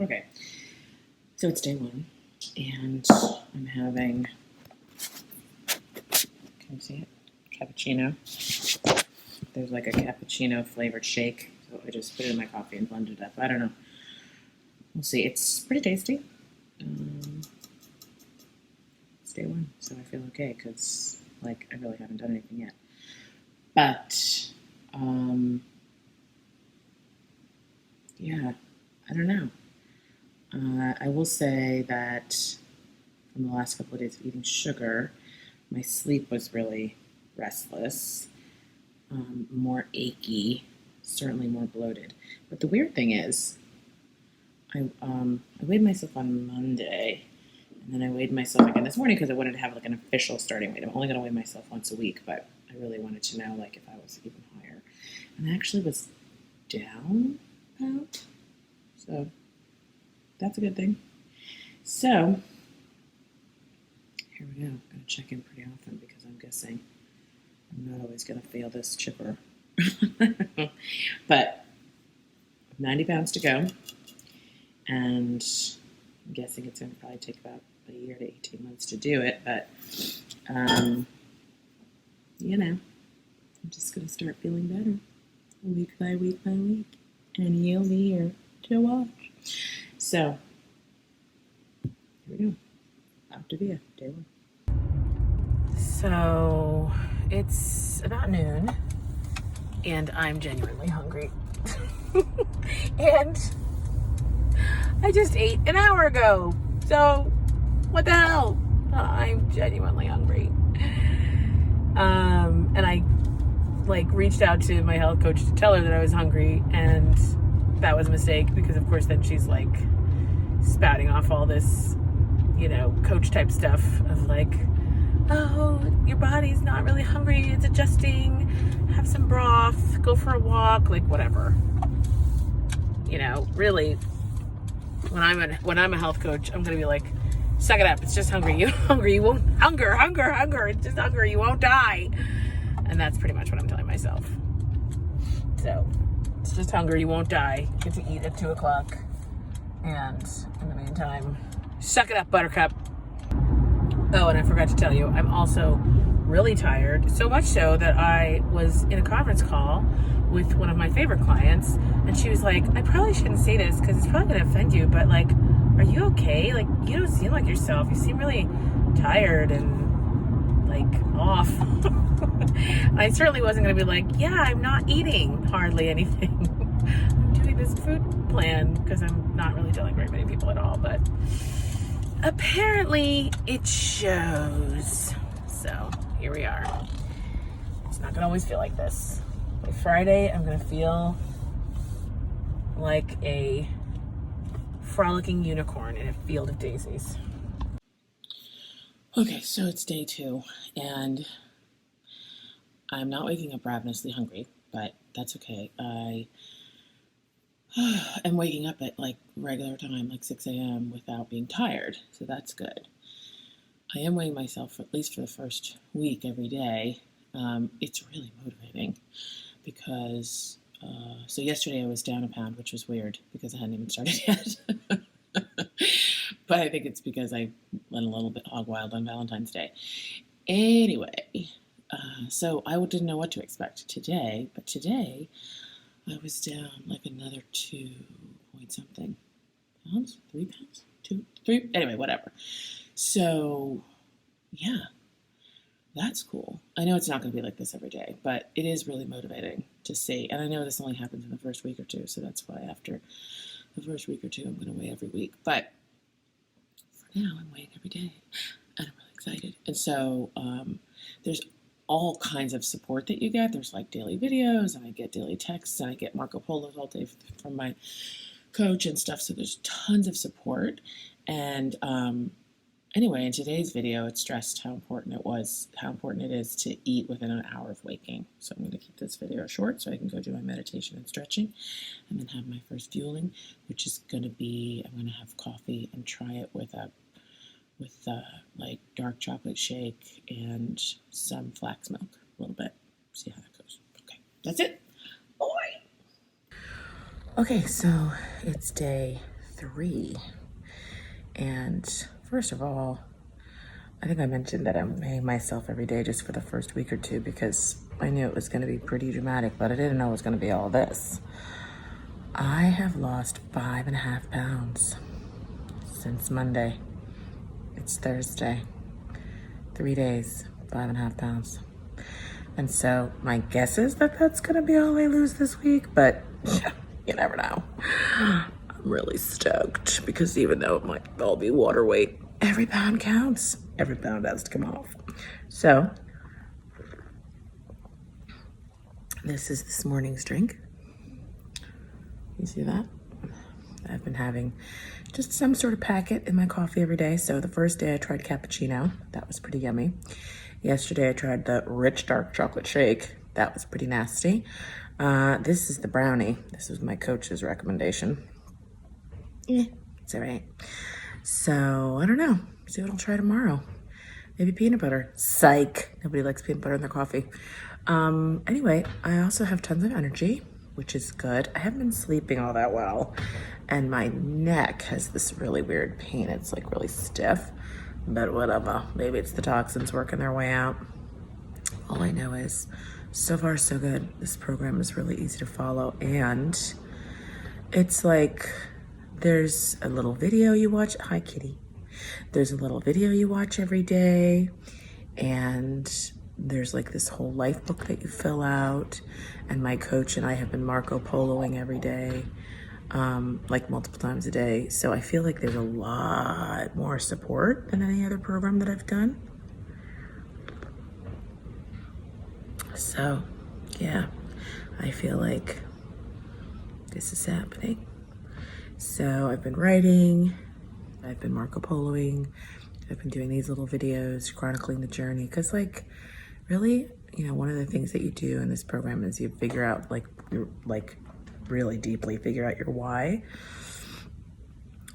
Okay, so it's day one, and I'm having, can you see it? Cappuccino. There's like a cappuccino flavored shake, so I just put it in my coffee and blended it up. I don't know. We'll see. It's pretty tasty. It's day one, so I feel okay because, like, I really haven't done anything yet. But, yeah, I don't know. I will say that from the last couple of days of eating sugar, my sleep was really restless, more achy, certainly more bloated. But the weird thing is, I weighed myself on Monday, and then I weighed myself again this morning because I wanted to have like an official starting weight. I'm only going to weigh myself once a week, but I really wanted to know like if I was even higher. And I actually was down about, so that's a good thing. So here we go. I'm going to check in pretty often because I'm guessing I'm not always going to fail this chipper. But 90 pounds to go, and I'm guessing it's going to probably take about a year to 18 months to do it, but you know, I'm just going to start feeling better week by week by week, and you'll be here to watch. So here we go. Optavia, day one. So it's about noon, and I'm genuinely hungry. And I just ate an hour ago. So what the hell? I'm genuinely hungry. And I reached out to my health coach to tell her that I was hungry, and that was a mistake because of course then she's like spouting off all this, coach type stuff of like, oh, your body's not really hungry, it's adjusting, have some broth, go for a walk, like whatever. Really, when I'm a health coach, I'm gonna be like, suck it up, it's just hungry. You're hungry, you won't hunger, it's just hunger, you won't die. And that's pretty much what I'm telling myself. So it's just hunger, you won't die. Get to eat at 2:00. And in the meantime, suck it up, buttercup. Oh, and I forgot to tell you, I'm also really tired. So much so that I was in a conference call with one of my favorite clients, and she was like, I probably shouldn't say this because it's probably going to offend you, but like, are you okay? Like, you don't seem like yourself. You seem really tired and like off. I certainly wasn't going to be like, yeah, I'm not eating hardly anything. I'm doing this food plan because I'm not really telling very many people at all, but apparently it shows. So here we are. It's not going to always feel like this. By Friday, I'm going to feel like a frolicking unicorn in a field of daisies. Okay, so it's day 2, and I'm not waking up ravenously hungry, but that's okay. I am waking up at like regular time, like 6 a.m. without being tired, so that's good. I am weighing myself, at least for the first week, every day. It's really motivating because, so yesterday I was down a pound, which was weird because I hadn't even started yet. But I think it's because I went a little bit hog wild on Valentine's Day. Anyway, so I didn't know what to expect today, but today I was down like another 2 point something pounds, 3 pounds, 2, 3, anyway, whatever. So yeah, that's cool. I know it's not going to be like this every day, but it is really motivating to see. And I know this only happens in the first week or two, so that's why after the first week or two, I'm going to weigh every week. But for now, I'm weighing every day, and I'm really excited. And so there's all kinds of support that you get. There's like daily videos, and I get daily texts, and I get Marco Polos all day from my coach and stuff. So there's tons of support. And anyway, in today's video, it stressed how important it is to eat within an hour of waking. So I'm going to keep this video short so I can go do my meditation and stretching and then have my first fueling, which is going to be, I'm going to have coffee and try it with like dark chocolate shake and some flax milk, a little bit. See how that goes. Okay, that's it. Bye. Okay, so it's day 3. And first of all, I think I mentioned that I'm weighing myself every day just for the first week or two because I knew it was going to be pretty dramatic, but I didn't know it was going to be all this. I have lost 5.5 pounds since Monday. It's Thursday. 3 days, 5.5 pounds. And so my guess is that that's going to be all I lose this week, but you never know. I'm really stoked because even though it might all be water weight, every pound counts. Every pound has to come off. So this is this morning's drink. You see that? I've been having just some sort of packet in my coffee every day. So the first day I tried cappuccino. That was pretty yummy. Yesterday I tried the rich dark chocolate shake. That was pretty nasty. This is the brownie. This was my coach's recommendation. It's all right. So I don't know. See what I'll try tomorrow. Maybe peanut butter. Psych. Nobody likes peanut butter in their coffee. Anyway, I also have tons of energy, which is good. I haven't been sleeping all that well. And my neck has this really weird pain. It's like really stiff, but whatever. Maybe it's the toxins working their way out. All I know is so far so good. This program is really easy to follow. And it's like there's a little video you watch. Hi, kitty. There's a little video you watch every day. And there's like this whole life book that you fill out. And my coach and I have been Marco Poloing every day, like multiple times a day. So I feel like there's a lot more support than any other program that I've done. So yeah, I feel like this is happening. So I've been writing, I've been Marco Poloing, I've been doing these little videos chronicling the journey. Cause like really, you know, one of the things that you do in this program is you figure out really deeply figure out your why.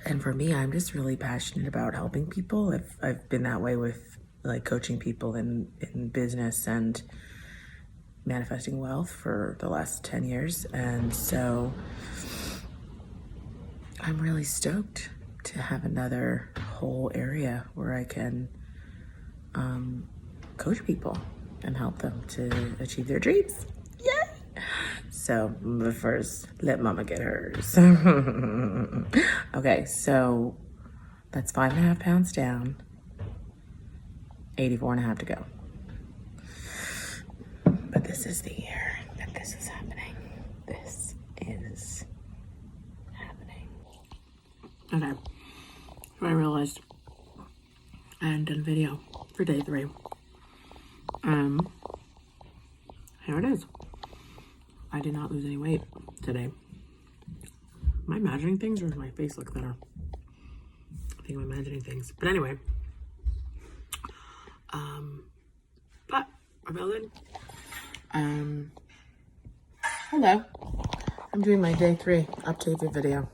And for me, I'm just really passionate about helping people. I've been that way with like coaching people in business and manifesting wealth for the last 10 years. And so I'm really stoked to have another whole area where I can coach people and help them to achieve their dreams. Yay! So, but first, let mama get hers. Okay, so that's 5.5 pounds down, 84.5 to go. But this is the year that this is happening. This is happening. Okay, so I realized I hadn't done a video for day 3. Here it is. I did not lose any weight today. Am I imagining things or does my face look thinner? I think I'm imagining things. But anyway. But we're building. Hello. I'm doing my day 3 Optavia video.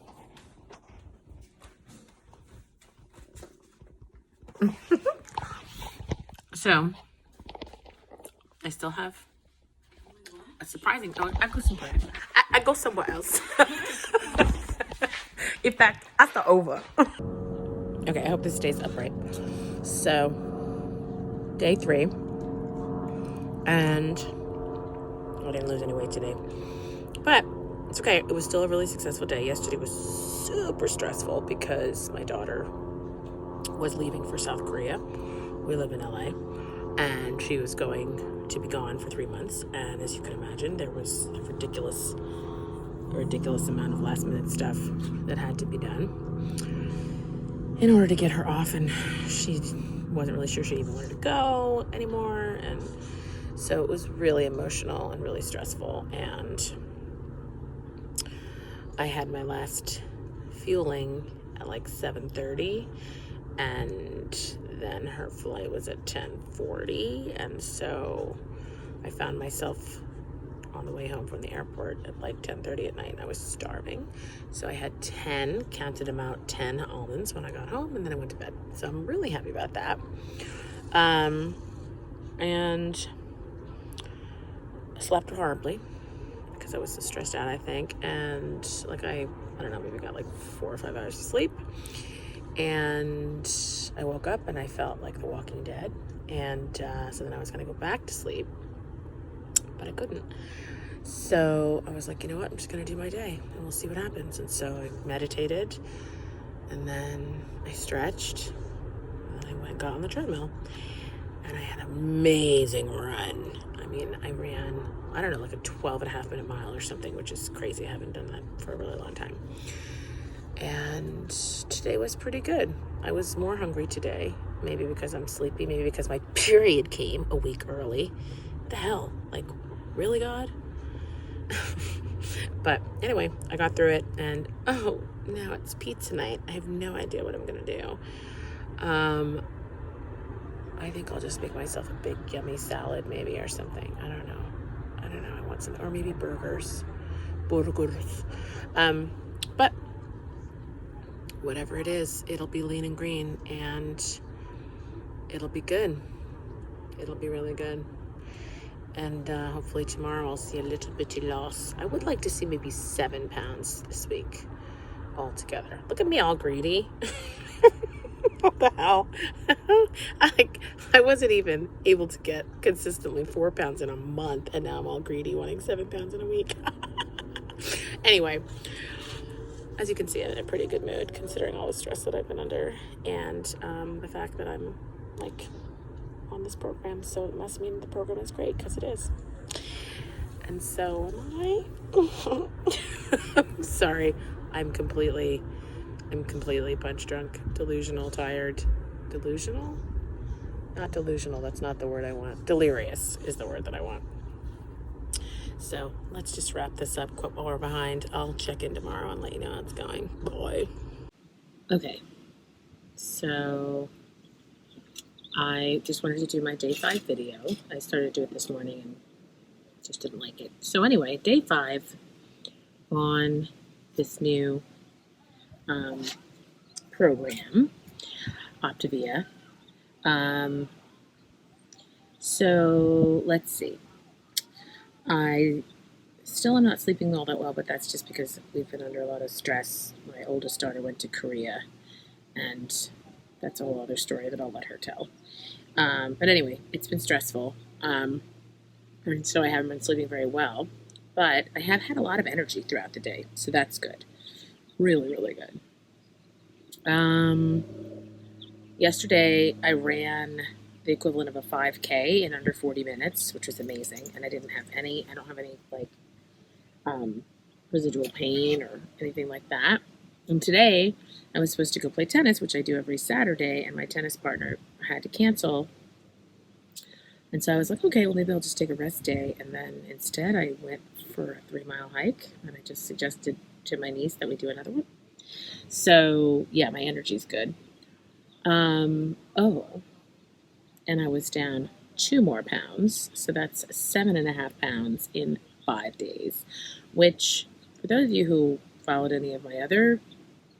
So, I still have a surprising. Oh, I go somewhere else. In fact, I start over. Okay, I hope this stays upright. So, day 3, and I didn't lose any weight today, but it's okay. It was still a really successful day. Yesterday was super stressful because my daughter was leaving for South Korea. We live in LA, and she was going to be gone for 3 months. And as you can imagine, there was a ridiculous amount of last minute stuff that had to be done in order to get her off. And she wasn't really sure she even wanted to go anymore. And so it was really emotional and really stressful. And I had my last fueling at like 7:30, and then her flight was at 10:40, and so I found myself on the way home from the airport at like 10:30 at night, and I was starving. So I had 10 almonds when I got home, and then I went to bed. So I'm really happy about that. And I slept horribly because I was so stressed out, I think. And like I I don't know, maybe got like 4 or 5 hours of sleep. And I woke up and I felt like The Walking Dead. And so then I was going to go back to sleep, but I couldn't. So I was like, you know what? I'm just going to do my day and we'll see what happens. And so I meditated and then I stretched and I went and got on the treadmill and I had an amazing run. I mean, I ran, I don't know, like a 12.5 minute mile or something, which is crazy. I haven't done that for a really long time. And today was pretty good. I was more hungry today, maybe because I'm sleepy, maybe because my period came a week early. What the hell? Like, really, God? But anyway, I got through it, and oh, now it's pizza night. I have no idea what I'm gonna do. I think I'll just make myself a big yummy salad, maybe, or something. I don't know. I want some, or maybe burgers. But whatever it is, it'll be lean and green, and it'll be good. It'll be really good. And hopefully tomorrow I'll see a little bitty loss. I would like to see maybe 7 pounds this week altogether. Look at me, all greedy. What the hell? I wasn't even able to get consistently 4 pounds in a month, and now I'm all greedy wanting 7 pounds in a week. Anyway, as you can see, I'm in a pretty good mood considering all the stress that I've been under and the fact that I'm like on this program, so it must mean the program is great, because it is. And so am I. I'm sorry. I'm completely punch drunk, delusional, tired. Delusional? Not delusional, that's not the word I want. Delirious is the word that I want. So let's just wrap this up quick while we're behind. I'll check in tomorrow and let you know how it's going. Bye. Okay, so I just wanted to do my day 5 video. I started to do it this morning and just didn't like it. So anyway, day 5 on this new program, Optavia. So let's see. I still am not sleeping all that well, but that's just because we've been under a lot of stress. My oldest daughter went to Korea, and that's a whole other story that I'll let her tell. But anyway, it's been stressful, and so I haven't been sleeping very well. But I have had a lot of energy throughout the day, so that's good. Really, really good. Yesterday, I ran the equivalent of a 5K in under 40 minutes, which was amazing. And I don't have any like residual pain or anything like that. And today I was supposed to go play tennis, which I do every Saturday, and my tennis partner had to cancel. And so I was like, okay, well, maybe I'll just take a rest day. And then instead I went for a 3-mile hike, and I just suggested to my niece that we do another one. So yeah, my energy's good. And I was down 2 more pounds, so that's 7.5 pounds in 5 days, which, for those of you who followed any of my other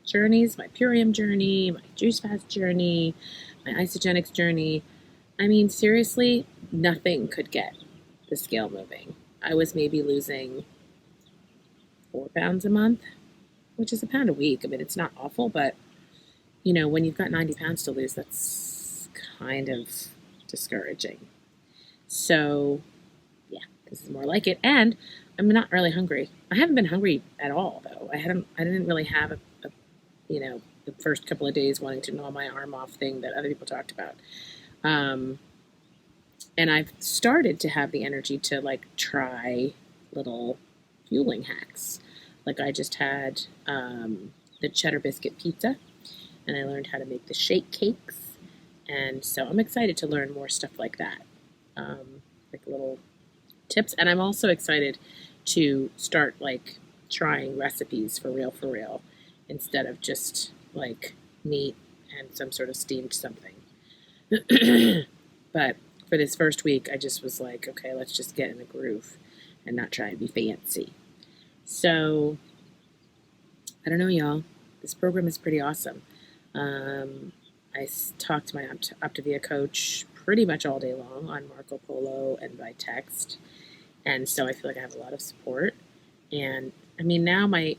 journeys, my Purium journey, my juice fast journey, my isogenics journey, I mean, seriously, nothing could get the scale moving. I was maybe losing 4 pounds a month, which is a pound a week. I mean, it's not awful, but, you know, when you've got 90 pounds to lose, that's kind of discouraging. So, yeah, this is more like it. And I'm not really hungry. I haven't been hungry at all, though. I didn't really have the first couple of days wanting to gnaw my arm off thing that other people talked about. And I've started to have the energy to like try little fueling hacks. Like I just had the cheddar biscuit pizza, and I learned how to make the shake cakes. And so I'm excited to learn more stuff like that, like little tips. And I'm also excited to start like trying recipes for real, instead of just like meat and some sort of steamed something. But for this first week, I just was like, okay, let's just get in the groove and not try and be fancy. So, I don't know, y'all. This program is pretty awesome. I talked to my Optavia coach pretty much all day long on Marco Polo and by text. And so I feel like I have a lot of support. And I mean, now my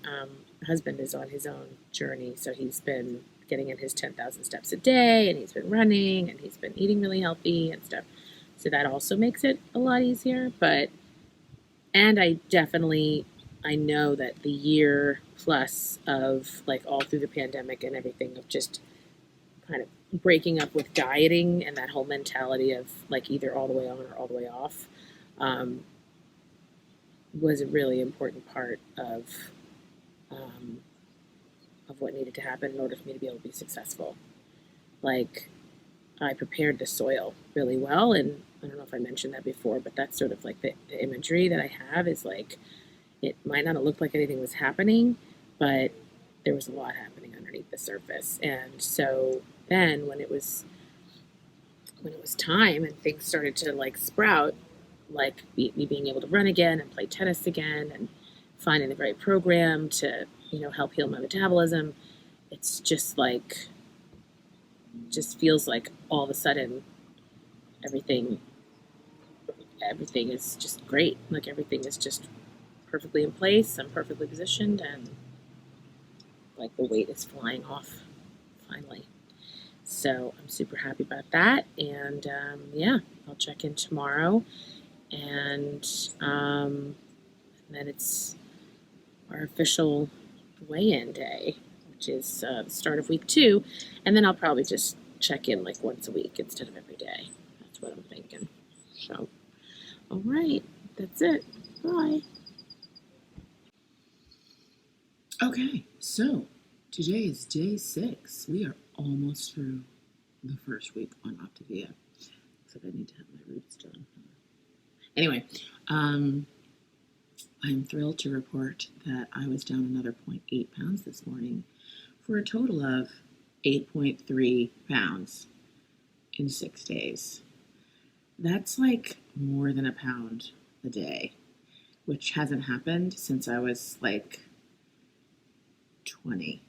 husband is on his own journey, so he's been getting in his 10,000 steps a day, and he's been running, and he's been eating really healthy and stuff. So that also makes it a lot easier. And I know that the year plus of like all through the pandemic and everything of just kind of breaking up with dieting and that whole mentality of like either all the way on or all the way off um, was a really important part um, of what needed to happen in order for me to be able to be successful. Like I prepared the soil really well, and I don't know if I mentioned that before, but that's sort of like the imagery that I have is like it might not have looked like anything was happening, but there was a lot happening underneath the surface. And so then when it was time and things started to like sprout, like me being able to run again and play tennis again and finding the right program to, help heal my metabolism, it's just feels like all of a sudden everything everything is just great. Like everything is just perfectly in place. I'm perfectly positioned, and like the weight is flying off finally. So I'm super happy about that. And yeah, I'll check in tomorrow. And then it's our official weigh-in day, which is the start of week 2. And then I'll probably just check in like once a week instead of every day. That's what I'm thinking. So, all right, that's it. Bye. Okay, so today is day 6. We are almost through the first week on Optavia. Except I need to have my roots done. Anyway, I'm thrilled to report that I was down another 0.8 pounds this morning for a total of 8.3 pounds in 6 days. That's like more than a pound a day, which hasn't happened since I was like 20.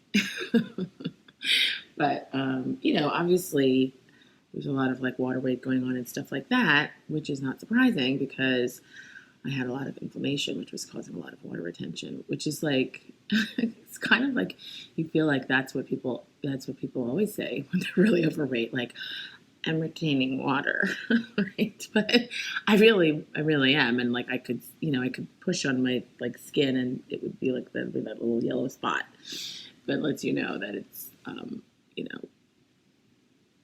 But, obviously there's a lot of like water weight going on and stuff like that, which is not surprising because I had a lot of inflammation, which was causing a lot of water retention, which is like, it's kind of like you feel like that's what people always say when they're really overweight, like I'm retaining water, right? But I really am, and like I could push on my like skin, and it would be like that little yellow spot that lets you know that it's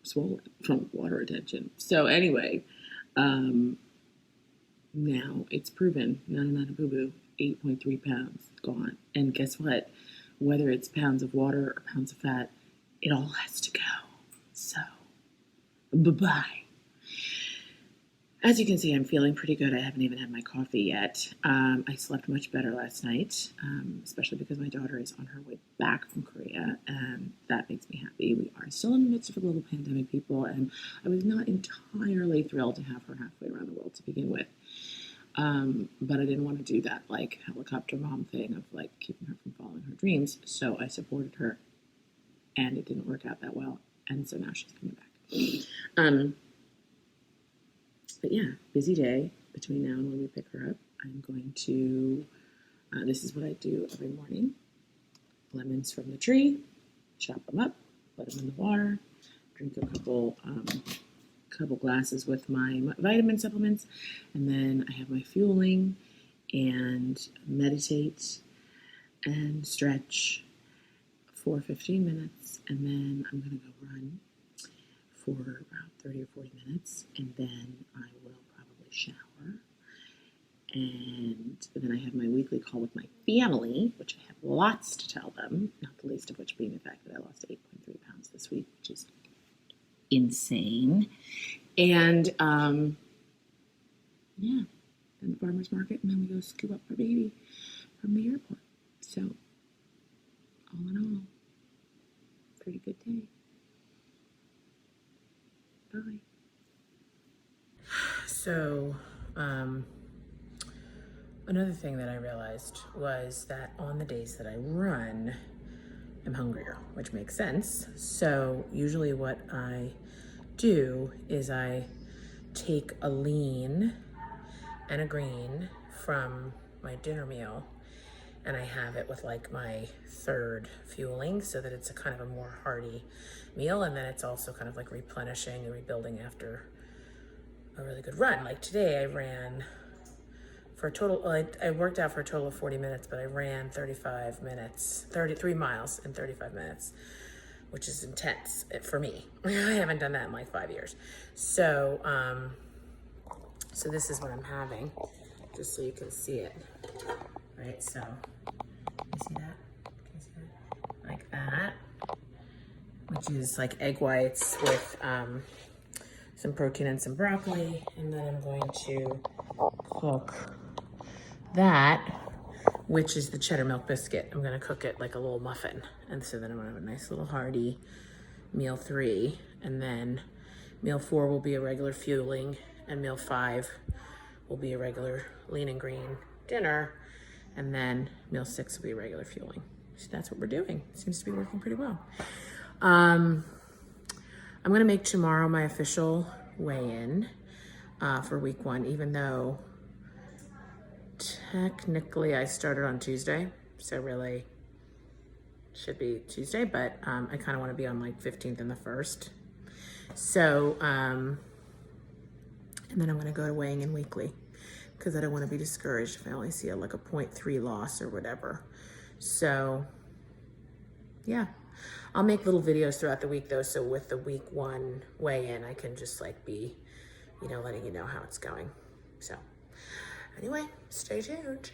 swollen from water retention. So anyway, now it's proven, not a boo-boo, 8.3 pounds gone. And guess what? Whether it's pounds of water or pounds of fat, it all has to go. So, bye-bye. As you can see, I'm feeling pretty good. I haven't even had my coffee yet. I slept much better last night, especially because my daughter is on her way back from Korea, and that makes me happy. We are still in the midst of a global pandemic, people, and I was not entirely thrilled to have her halfway around the world to begin with. But I didn't want to do that like helicopter mom thing of like keeping her from following her dreams. So I supported her, and it didn't work out that well. And so now she's coming back. But yeah, busy day between now and when we pick her up. I'm going to, this is what I do every morning. Lemons from the tree, chop them up, put them in the water, drink a couple glasses with my vitamin supplements, and then I have my fueling and meditate and stretch for 15 minutes, and then I'm going to go run for about 30 or 40 minutes, and then I will probably shower, and then I have my weekly call with my family, which I have lots to tell them, not the least of which being the fact that I lost 8.3 pounds this week, which is insane. And yeah, then the farmer's market, and then we go scoop up our baby from the airport. So all in all, pretty good day. Bye. So another thing that I realized was that on the days that I run, I'm hungrier, which makes sense. So usually what I do is I take a lean and a green from my dinner meal, and I have it with like my third fueling so that it's a kind of a more hearty meal. And then it's also kind of like replenishing and rebuilding after a really good run. Like today I ran for a total, I worked out for a total of 40 minutes, but I ran 33 miles in 35 minutes, which is intense for me. I haven't done that in like 5 years. So, so this is what I'm having, just so you can see it, right? So, you see that? Can you see that? Like that, which is like egg whites with some protein and some broccoli. And then I'm going to cook that, which is the cheddar milk biscuit. I'm gonna cook it like a little muffin. And so then I'm gonna have a nice little hearty meal 3. And then meal 4 will be a regular fueling, and meal 5 will be a regular lean and green dinner. And then meal 6 will be a regular fueling. So that's what we're doing. Seems to be working pretty well. I'm gonna make tomorrow my official weigh-in for week 1, even though technically I started on Tuesday, so really should be Tuesday, but I kind of want to be on like 15th and the 1st. So, and then I'm going to go to weighing in weekly because I don't want to be discouraged if I only see like a 0.3 loss or whatever. So yeah, I'll make little videos throughout the week though. So with the week 1 weigh in, I can just like be, you know, letting you know how it's going. So anyway, stay tuned.